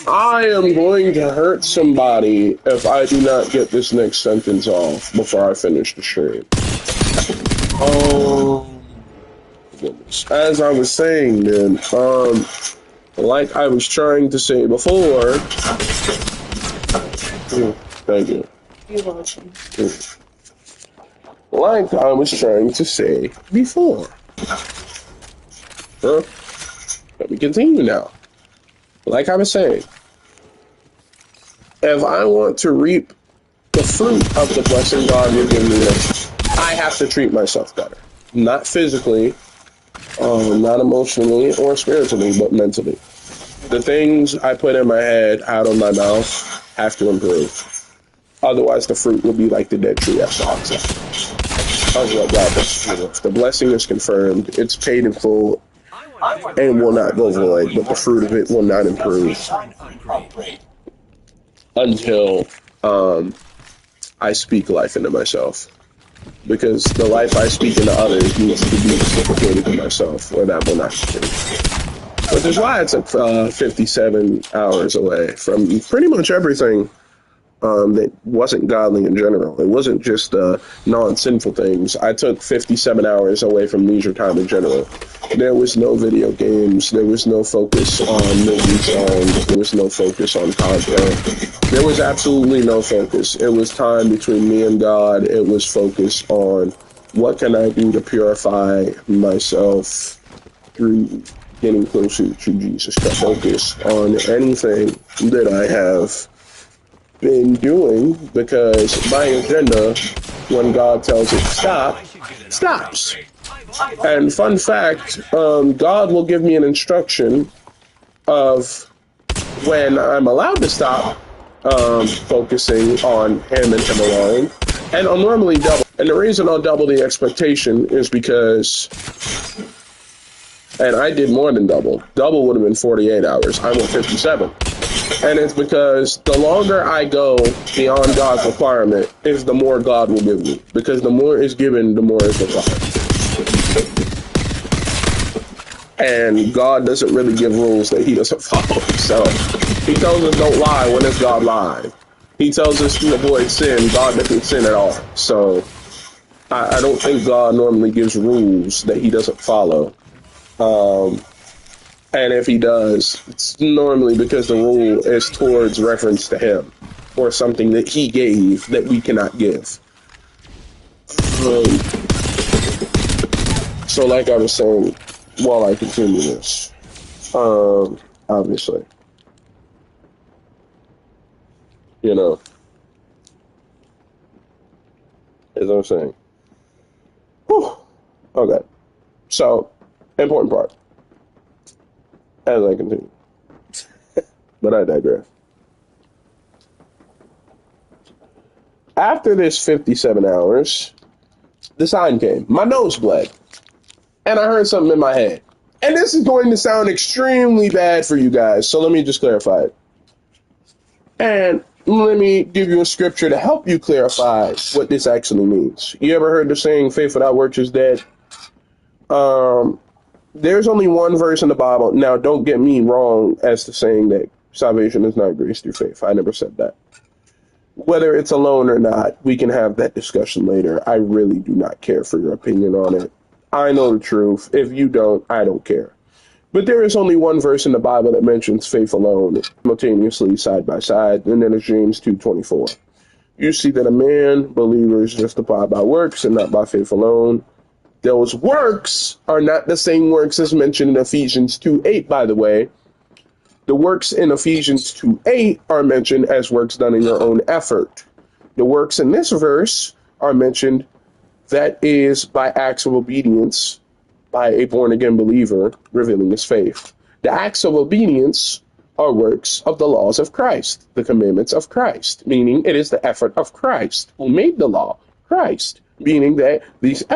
I am going to hurt somebody if I do not get this next sentence off before I finish the stream. Oh, goodness. As I was saying, then, like I was trying to say before. Thank you. You're welcome. Like I was trying to say before. Let me continue now. Like I was saying, if I want to reap the fruit of the blessing God will give me, I have to treat myself better. Not physically, not emotionally or spiritually, but mentally. The things I put in my head, out of my mouth, have to improve. Otherwise, the fruit will be like the dead tree at the onset. That's what God does. If the blessing is confirmed, it's paid in full, and will not go void, but the fruit of it will not improve until I speak life into myself. Because the life I speak into others needs to be reciprocated to myself, or that will not be. Which is why I took 57 hours away from pretty much everything that wasn't godly in general. It wasn't just non-sinful things. I took 57 hours away from leisure time in general. There was no video games. There was no focus on movie songs. There was no focus on content. There was absolutely no focus. It was time between me and God. It was focus on what can I do to purify myself through getting closer to Jesus. To focus on anything that I have been doing, because my agenda, when God tells it to stop, stops. And fun fact, God will give me an instruction of when I'm allowed to stop focusing on Him and Him alone. And I'll normally double. And the reason I'll double the expectation is because, and I did more than double. Double would have been 48 hours. I went 57. And it's because the longer I go beyond God's requirement is the more God will give me. Because the more is given, the more is required. And God doesn't really give rules that He doesn't follow Himself. He tells us don't lie. When does God lie? He tells us to avoid sin. God doesn't sin at all. So I don't think God normally gives rules that He doesn't follow. And if He does, it's normally because the rule is towards reference to Him or something that He gave that we cannot give. So like I was saying, while I continue this, obviously, you know, as I'm saying. Whew. Okay. So, important part. As I continue. But I digress. After this 57 hours, the sign came. My nose bled. And I heard something in my head. And this is going to sound extremely bad for you guys, so let me just clarify it. And let me give you a scripture to help you clarify what this actually means. You ever heard the saying, faith without works is dead? There's only one verse in the Bible. Now, don't get me wrong as to saying that salvation is not grace through faith. I never said that. Whether it's alone or not, we can have that discussion later. I really do not care for your opinion on it. I know the truth. If you don't, I don't care. But there is only one verse in the Bible that mentions faith alone, simultaneously, side by side, and then it's James 2:24. You see that a man, believer, is justified by works and not by faith alone. Those works are not the same works as mentioned in Ephesians 2:8, by the way. The works in Ephesians 2:8 are mentioned as works done in your own effort. The works in this verse are mentioned that is by acts of obedience by a born-again believer revealing his faith. The acts of obedience are works of the laws of Christ, the commandments of Christ, meaning it is the effort of Christ who made the law, Christ, meaning that these